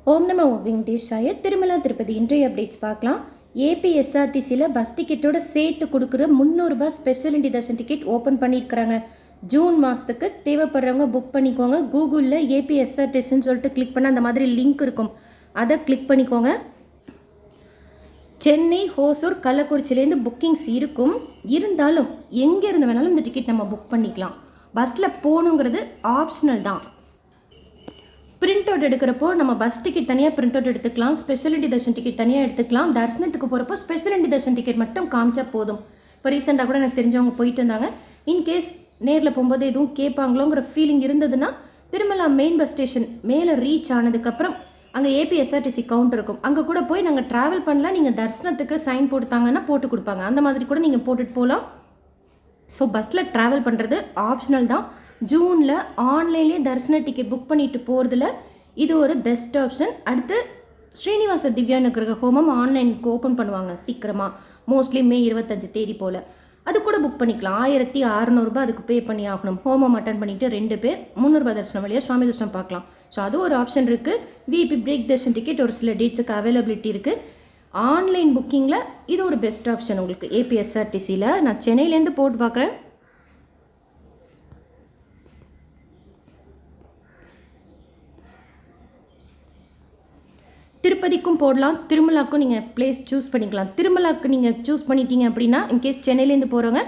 ஓம் நம வெங்கடேஷாய. திருமலா திருப்பதி இன்றைய அப்டேட்ஸ் பார்க்கலாம். ஏபிஎஸ்ஆர்டிசியில் பஸ் டிக்கெட்டோட சேர்த்து கொடுக்குற 300 ரூபாய் special entry darshan ticket open பண்ணியிருக்கிறாங்க. ஜூன் மாதத்துக்கு தேவைப்படுறவங்க புக் பண்ணிக்கோங்க. கூகுளில் ஏபிஎஸ்ஆர்டிசின்னு சொல்லிட்டு கிளிக் பண்ண அந்த மாதிரி லிங்க் இருக்கும், அதை கிளிக் பண்ணிக்கோங்க. சென்னை, ஹோசூர், கள்ளக்குறிச்சிலேருந்து புக்கிங்ஸ் இருக்கும். இருந்தாலும் எங்கே இருந்து வேணாலும் இந்த டிக்கெட் நம்ம புக் பண்ணிக்கலாம். பஸ்ஸில் போகணுங்கிறது ஆப்ஷனல் தான். பிரிண்ட் அவுட் எடுக்கிறப்போ நம்ம பஸ் டிக்கெட் தனியாக பிரிண்ட் அவுட் எடுத்துக்கலாம், ஸ்பெஷல் இண்டி தர்ஷன் டிக்கெட் தனியாக எடுத்துக்கலாம். தரிசனத்துக்கு போகிறப்போ ஸ்பெஷல் இண்டி தர்ஷன் டிக்கெட் மட்டும் காமிச்சா போதும். இப்போ ரீசெண்டாக கூட எனக்கு தெரிஞ்சவங்க போயிட்டு இருந்தாங்க. இன்கேஸ் நேரில் போகும்போது எதுவும் கேட்பாங்களோங்கிற ஃபீலிங் இருந்ததுன்னா திருமலா மெயின் பஸ் ஸ்டேஷன் மேலே ரீச் ஆனதுக்கப்புறம் அங்கே ஏபிஎஸ்ஆர்டிசி கவுண்டர் இருக்கும். அங்கே கூட போய் நாங்கள் ட்ராவல் பண்ணலாம், நீங்கள் தரிசனத்துக்கு சைன் போட்டுத்தாங்கன்னா போட்டு கொடுப்பாங்க. அந்த மாதிரி கூட நீங்கள் போட்டுட்டு போகலாம். ஸோ பஸ்ஸில் ட்ராவல் பண்ணுறது ஆப்ஷனல் தான். ஜூனில் ஆன்லைன்லேயே தரிசன டிக்கெட் புக் பண்ணிட்டு போகிறதுல இது ஒரு பெஸ்ட் ஆப்ஷன். அடுத்து ஸ்ரீனிவாச திவ்யானுகிரக ஹோமம் ஆன்லைனுக்கு ஓப்பன் பண்ணுவாங்க சீக்கிரமாக, மோஸ்ட்லி மே 25 தேதி போல். அது கூட புக் பண்ணிக்கலாம். 1600 அதுக்கு பே பண்ணி ஆகணும். ஹோமம் அட்டன் பண்ணிவிட்டு 2 பேர் 300 தரிசனம் வழியாக சுவாமி தரிசனம் பார்க்கலாம். ஸோ அது ஒரு ஆப்ஷன் இருக்குது. விஐபி பிரேக் தர்ஷன் டிக்கெட் ஒரு சில டேட்ஸுக்கு அவைலபிலிட்டி இருக்குது. ஆன்லைன் புக்கிங்கில் இது ஒரு பெஸ்ட் ஆப்ஷன் உங்களுக்கு ஏபிஎஸ்ஆர்டிசியில். நான் சென்னையிலேருந்து போட்டு பார்க்குறேன். திருப்பதிக்கும் போடலாம், திருமலாக்கும் நீங்கள் பிளேஸ் சூஸ் பண்ணிக்கலாம். திருமலாக்கு நீங்கள் சூஸ் பண்ணிட்டீங்க அப்படின்னா இன்கேஸ் சென்னையிலேருந்து போகிறவங்க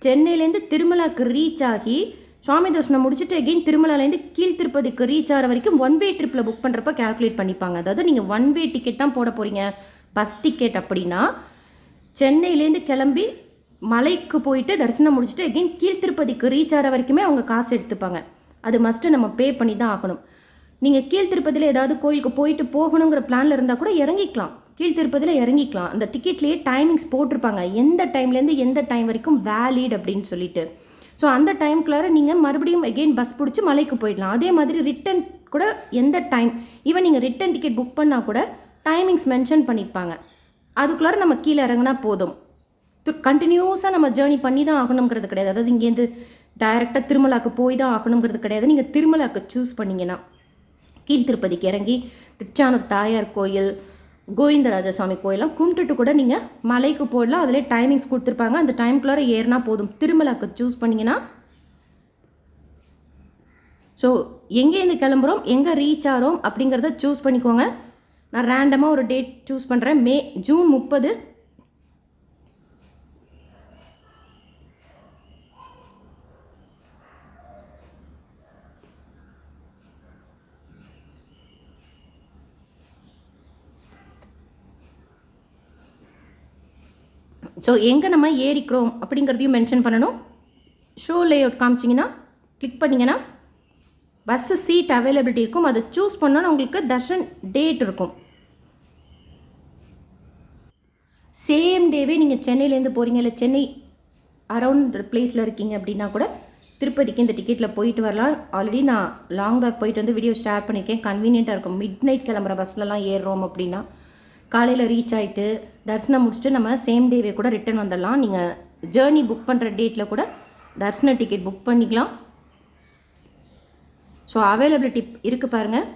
சென்னையிலேருந்து திருமலாக்கு ரீச் ஆகி சுவாமி தரிசனம் முடிச்சுட்டு எகெயின் திருமலாலேருந்து கீழ் திருப்பதிக்கு ரீச் ஆகிற வரைக்கும் 1 வே ட்ரிப்பில் புக் பண்ணுறப்ப கேல்குலேட் பண்ணிப்பாங்க. அதாவது நீங்கள் 1 வே டிக்கெட் தான் போட போகிறீங்க பஸ் டிக்கெட் அப்படின்னா, சென்னையிலேருந்து கிளம்பி மலைக்கு போயிட்டு தரிசனம் முடிச்சுட்டு எகெயின் கீழ் திருப்பதிக்கு ரீச் ஆகிற வரைக்குமே அவங்க காசு எடுத்துப்பாங்க. அது மஸ்ட்டு நம்ம பே பண்ணி தான் ஆகணும். நீங்கள் கீழ் திருப்பதியில் ஏதாவது கோயிலுக்கு போயிட்டு போகணுங்கிற பிளானில் இருந்தால் கூட இறங்கிக்கலாம், கீழ் திருப்பதியில் இறங்கிக்கலாம். அந்த டிக்கெட்லேயே டைமிங்ஸ் போட்டிருப்பாங்க, எந்த டைம்லேருந்து எந்த டைம் வரைக்கும் வேலிட் அப்படின்னு சொல்லிட்டு. ஸோ அந்த டைம்குள்ளார நீங்கள் மறுபடியும் எகெயின் பஸ் பிடிச்சி மலைக்கு போயிடலாம். அதே மாதிரி ரிட்டன் கூட எந்த டைம், ஈவன் நீங்கள் ரிட்டன் டிக்கெட் புக் பண்ணால் கூட டைமிங்ஸ் மென்ஷன் பண்ணியிருப்பாங்க. அதுக்குள்ளார நம்ம கீழே இறங்கினா போதும். கண்டினியூஸாக நம்ம ஜேர்னி பண்ணி தான் ஆகணுங்கிறது கிடையாது. அதாவது இங்கேருந்து டைரெக்டாக திருமலாக்கு போய் தான் ஆகணுங்கிறது கிடையாது. நீங்கள் திருமலாக்கு சூஸ் பண்ணிங்கன்னா கீழ் திருப்பதிக்கு இறங்கி திருச்சானூர் தாயார் கோயில், கோவிந்தராஜ சுவாமி கோயிலாம் கும்பிட்டுட்டு கூட நீங்கள் மலைக்கு போடலாம். அதிலே டைமிங்ஸ் கொடுத்துருப்பாங்க. அந்த டைமுக்குள்ளார ஏறினா போதும். திருமலாக்கு சூஸ் பண்ணிங்கன்னா ஸோ எங்கேருந்து கிளம்புறோம், எங்கே ரீச் ஆகிறோம் அப்படிங்கிறத சூஸ் பண்ணிக்கோங்க. நான் ரேண்டமாக ஒரு டேட் சூஸ் பண்ணுறேன். ஜூன் 30. ஸோ எங்கே நம்ம ஏறிக்கிறோம் அப்படிங்கிறதையும் மென்ஷன் பண்ணணும். ஷோ லேஅவுட் காமிச்சிங்கன்னா கிளிக் பண்ணிங்கன்னா பஸ்ஸு சீட் அவைலபிலிட்டி இருக்கும். அதை சூஸ் பண்ணோன்னா உங்களுக்கு தர்ஷன் டேட் இருக்கும். சேம் டேவே நீங்கள் சென்னையிலேருந்து போகிறீங்க, இல்லை சென்னை அரவுண்ட் பிளேஸில் இருக்கீங்க அப்படின்னா கூட திருப்பதிக்கு இந்த டிக்கெட்டில் போயிட்டு வரலாம். ஆல்ரெடி நான் லாங் பேக் போயிட்டு வந்து வீடியோ ஷேர் பண்ணியிருக்கேன். கன்வீனியண்ட்டாக இருக்கும். மிட் நைட் கிளம்புற பஸ்லலாம் ஏறுறோம் அப்படின்னா காலையில் ரீச் ஆகிட்டு தரிசனம் முடிச்சுட்டு நம்ம சேம் டேவே கூட ரிட்டன் வந்துடலாம். நீங்கள் ஜேர்னி புக் பண்ணுற டேட்டில் கூட தரிசன டிக்கெட் புக் பண்ணிக்கலாம். ஸோ அவைலபிலிட்டி இருக்குது பாருங்கள்.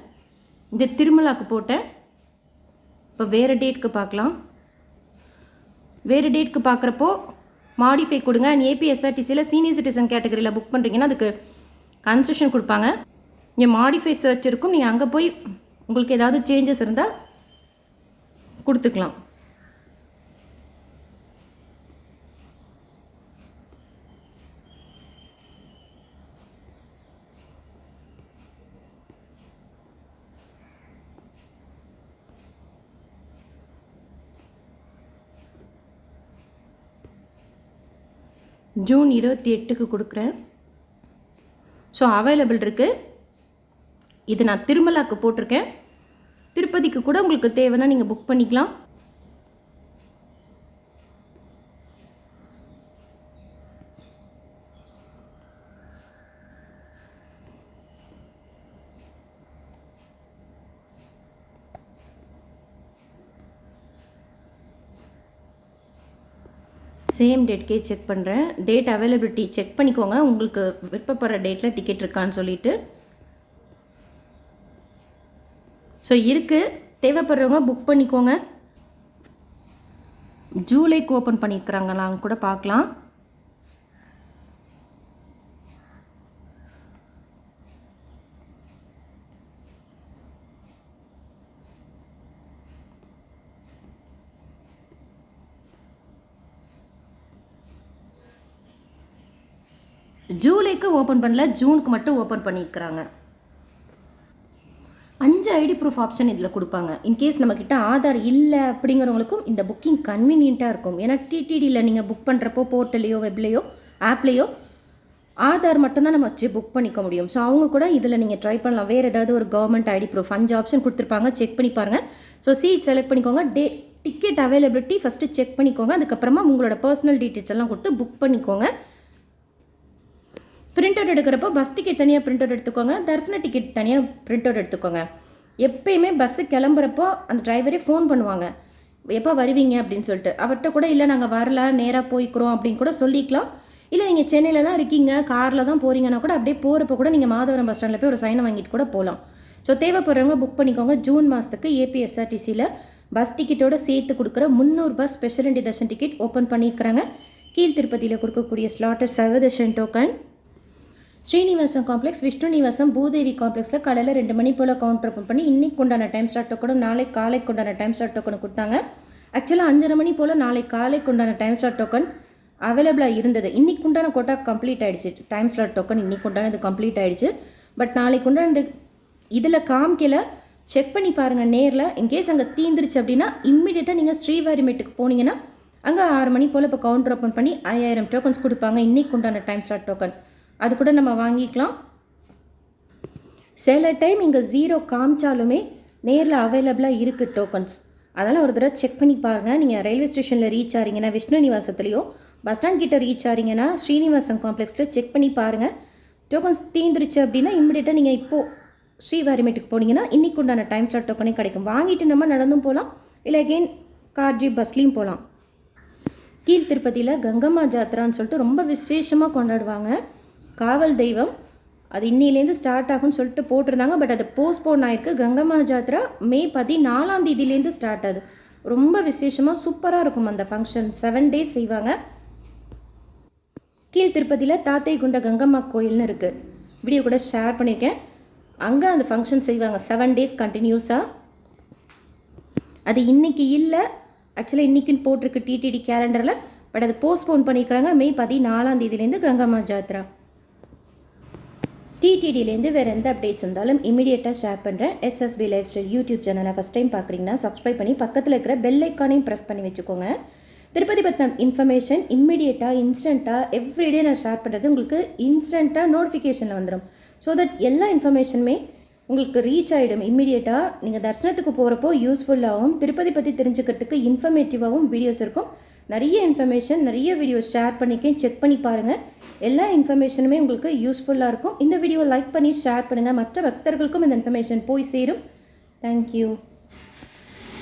இது திருமலாக்கு போட்டேன். இப்போ வேறு டேட்டுக்கு பார்க்கலாம். வேறு டேட்டுக்கு பார்க்குறப்போ மாடிஃபை கொடுங்க. அண்ட் ஏபிஎஸ்ஆர்டிசியில் சீனியர் சிட்டிசன் கேட்டகரியில் புக் பண்ணுறீங்கன்னா அதுக்கு கன்செஷன் கொடுப்பாங்க. இங்கே மாடிஃபை சர்ச் இருக்கும். நீங்கள் அங்கே போய் உங்களுக்கு ஏதாவது சேஞ்சஸ் இருந்தால் கொடுத்துக்கலாம். ஜூன் 28க்கு கொடுக்குறேன். ஸோ அவைலபிள் இருக்குது. இது நான் திருமலாக்கு போட்டிருக்கேன். திருப்பதிக்கு கூட உங்களுக்கு தேவைன்னா நீங்கள் புக் பண்ணிக்கலாம். சேம் டேட்கே செக் பண்ணுறேன். டேட் அவைலபிலிட்டி செக் பண்ணிக்கோங்க, உங்களுக்கு விருப்பப்படுற டேட்டில் டிக்கெட் இருக்கான்னு சொல்லிட்டு. ஸோ இருக்குது, தேவைப்படுறவங்க புக் பண்ணிக்கோங்க. ஜூலைக்கு ஓப்பன் பண்ணியிருக்கிறாங்களான்னு கூட பார்க்கலாம். ஜூலைக்கு ஓப்பன் பண்ணல, ஜூனுக்கு மட்டும் ஓப்பன் பண்ணியிருக்கிறாங்க. 5 ஐடி ப்ரூஃப் ஆப்ஷன் இதில் கொடுப்பாங்க. இன்கேஸ் நம்மக்கிட்ட ஆதார் இல்லை அப்படிங்கிறவங்களுக்கும் இந்த புக்கிங் கன்வீனியண்ட்டாக இருக்கும். ஏன்னா டிடிடியில் நீங்கள் புக் பண்ணுறப்போ போர்ட்டலையோ வெப்லேயோ ஆப்லேயோ ஆதார் மட்டும்தான் நம்ம வச்சு புக் பண்ணிக்க முடியும். ஸோ அவங்க கூட இதில் நீங்கள் ட்ரை பண்ணலாம். வேறு ஏதாவது ஒரு கவர்மெண்ட் ஐடி ப்ரூஃப் 5 ஆப்ஷன் கொடுத்துருப்பாங்க, செக் பண்ணி பாருங்கள். ஸோ சீட் செலக்ட் பண்ணிக்கோங்க. டிக்கெட் அவைலபிலிட்டி ஃபஸ்ட்டு செக் பண்ணிக்கோங்க. அதுக்கப்புறமா உங்களோட பர்சனல் டீட்டெயில்ஸ் எல்லாம் கொடுத்து புக் பண்ணிக்கோங்க. பிரிண்ட் அவுட் எடுக்கிறப்போ பஸ் டிக்கெட் தனியாக பிரிண்ட் அவுட் எடுத்துக்கோங்க, தரிசன டிக்கெட் தனியாக பிரிண்ட் அவுட் எடுத்துக்கோங்க. எப்பயுமே பஸ்ஸு கிளம்புறப்போ அந்த டிரைவரே ஃபோன் பண்ணுவாங்க, எப்போ வருவீங்க அப்படின்னு சொல்லிட்டு. அவர்கிட்ட கூட இல்லை நாங்கள் வரல, நேராக போய்க்கிறோம் அப்படின்னு கூட சொல்லிக்கலாம். இல்லை நீங்கள் சென்னையில் தான் இருக்கீங்க, காரில் தான் போகிறீங்கன்னா கூட அப்படியே போகிறப்ப கூட நீங்கள் மாதவரம் பஸ் ஸ்டாண்டில் போய் ஒரு சைனை வாங்கிட்டு கூட போகலாம். ஸோ தேவைப்படுறவங்க புக் பண்ணிக்கோங்க. ஜூன் மாதத்துக்கு ஏபிஎஸ்ஆர்டிசியில் பஸ் டிக்கெட்டோடு சேர்த்து கொடுக்குற 300 bus special entry darshan ticket open பண்ணியிருக்கிறாங்க. கீழ் திருப்பதியில் கொடுக்கக்கூடிய slotted Sarvadarshan token Srinivasam complex, Vishnu Nivasam, Bhudevi காம்ப்ளெக்ஸில் காலையில் 2 மணி போல் கவுண்டர் ஓப்பன் பண்ணி இன்றைக்கு உண்டான டைம் ஸ்டார்ட் டோக்கனும் நாளைக்கு காலைக்கு உண்டான டைம் ஸ்டார்ட் டோக்கனும் கொடுத்தாங்க. ஆக்சுவலாக 5:30 மணி போல் நாளைக்கு காலைக்கு உண்டான டைம் ஸ்டார்ட் டோக்கன் அவைலபிளாக இருந்தது. இன்றைக்கு உண்டான கோட்டா கம்ப்ளீட் ஆகிடுச்சு. டைம் ஸ்லாட் டோக்கன் இன்றைக்கு உண்டானது கம்ப்ளீட் ஆகிடுச்சு. பட் நாளைக்கு உண்டான இதில் காமிக்கல, செக் பண்ணி பாருங்கள் நேரில். இன்கேஸ் அங்கே தீந்துருச்சு அப்படின்னா இம்மிடியேட்டாக நீங்கள் ஸ்ரீவாரிமேட்டுக்கு போனீங்கன்னா அங்கே 6 மணி போல் இப்போ கவுண்டர் ஓப்பன் பண்ணி 5000 டோக்கன்ஸ் கொடுப்பாங்க. இன்றைக்கு உண்டான டைம் ஸ்டார்ட் டோக்கன் அது கூட நம்ம வாங்கிக்கலாம். சில டைம் இங்கே 0 காமிச்சாலுமே நேரில் அவைலபிளாக இருக்குது டோக்கன்ஸ். அதனால் ஒரு தடவை செக் பண்ணி பாருங்கள். நீங்கள் ரயில்வே ஸ்டேஷனில் ரீச் ஆகிறீங்கன்னா விஷ்ணு நிவாசத்துலேயோ, பஸ் ஸ்டாண்ட் கிட்ட ரீச் ஆகிறீங்கன்னா ஸ்ரீனிவாசம் காம்ப்ளெக்ஸில் செக் பண்ணி பாருங்கள். டோக்கன்ஸ் தீந்துருச்சு அப்படின்னா இம்மிடியேட்டாக நீங்கள் இப்போது ஸ்ரீவாரிமேட்டுக்கு போனீங்கன்னா இன்றைக்கு உண்டான டைம் ஸ்டார்ட் டோக்கனே கிடைக்கும். வாங்கிட்டு நம்ம நடந்தும் போகலாம், இல்லை அகெயின் கார் ஜீப் பஸ்லேயும் போகலாம். கீழ் திருப்பதியில் கங்கம்மா ஜாத்ரான்னு சொல்லிட்டு ரொம்ப விசேஷமாக கொண்டாடுவாங்க. காவல் தெய்வம் அது இன்னிலேருந்து ஸ்டார்ட் ஆகும்னு சொல்லிட்டு போட்டிருந்தாங்க. பட் அது போஸ்ட்போன் ஆகிருக்கு. கங்கம்மா ஜாத்ரா மே 14ஆம் தேதியிலேருந்து ஸ்டார்ட் ஆகுது. ரொம்ப விசேஷமாக சூப்பராக இருக்கும் அந்த ஃபங்க்ஷன். 7 டேஸ் செய்வாங்க. கீழ் திருப்பதியில் தாத்தை குண்ட கங்கம்மா கோயில்னு இருக்குது, வீடியோ கூட ஷேர் பண்ணியிருக்கேன். அங்கே அந்த ஃபங்க்ஷன் செய்வாங்க 7 டேஸ் கண்டினியூஸாக. அது இன்றைக்கி இல்லை, ஆக்சுவலாக இன்றைக்கின்னு போட்டிருக்கு டிடிடி கேலண்டரில். பட் அது போஸ்ட்போன் பண்ணியிருக்கிறாங்க மே 14ஆம் தேதியிலேருந்து கங்கம்மா ஜாத்ரா. டிடிடிலேருந்து வேறு எந்த அப்டேட்ஸ் இருந்தாலும் இமீடியட்டாக ஷேர் பண்ணுறேன். எஸ்எஸ்பி லைஃப் ஸ்டைல் யூடியூப் சேனலை ஃபஸ்ட் டைம் பார்க்குறீங்கன்னா சப்ஸ்கிரைப் பண்ணி பக்கத்தில் இருக்கிற பெல் ஐக்கானையும் ப்ரெஸ் பண்ணி வச்சுக்கோங்க. திருப்பதி பற்றின இன்ஃபர்மேஷன் இம்மிடியட்டாக இன்ஸ்டண்ட்டாக எவ்ரிடே நான் ஷேர் பண்ணுறது உங்களுக்கு இன்ஸ்டண்ட்டாக நோட்டிஃபிகேஷனில் வந்துடும். ஸோ தட் எல்லா இன்ஃபர்மேஷனுமே உங்களுக்கு ரீச் ஆகிடும் இம்மிடியட்டாக. நீங்கள் தரிசனத்துக்கு போகிறப்போ யூஸ்ஃபுல்லாகவும் திருப்பதி பற்றி தெரிஞ்சுக்கிறதுக்கு இன்ஃபர்மேட்டிவாகவும் வீடியோஸ் இருக்கும். நிறைய இன்ஃபர்மேஷன் நிறைய வீடியோஸ் ஷேர் பண்ணிக்கேன், செக் பண்ணி பாருங்கள். எல்லா இன்ஃபர்மேஷனுமே உங்களுக்கு யூஸ்ஃபுல்லாக இருக்கும். இந்த வீடியோ லைக் பண்ணி ஷேர் பண்ணுங்கள். மற்ற பக்தர்களுக்கும் இந்த இன்ஃபர்மேஷன் போய் சேரும். தேங்க்யூ.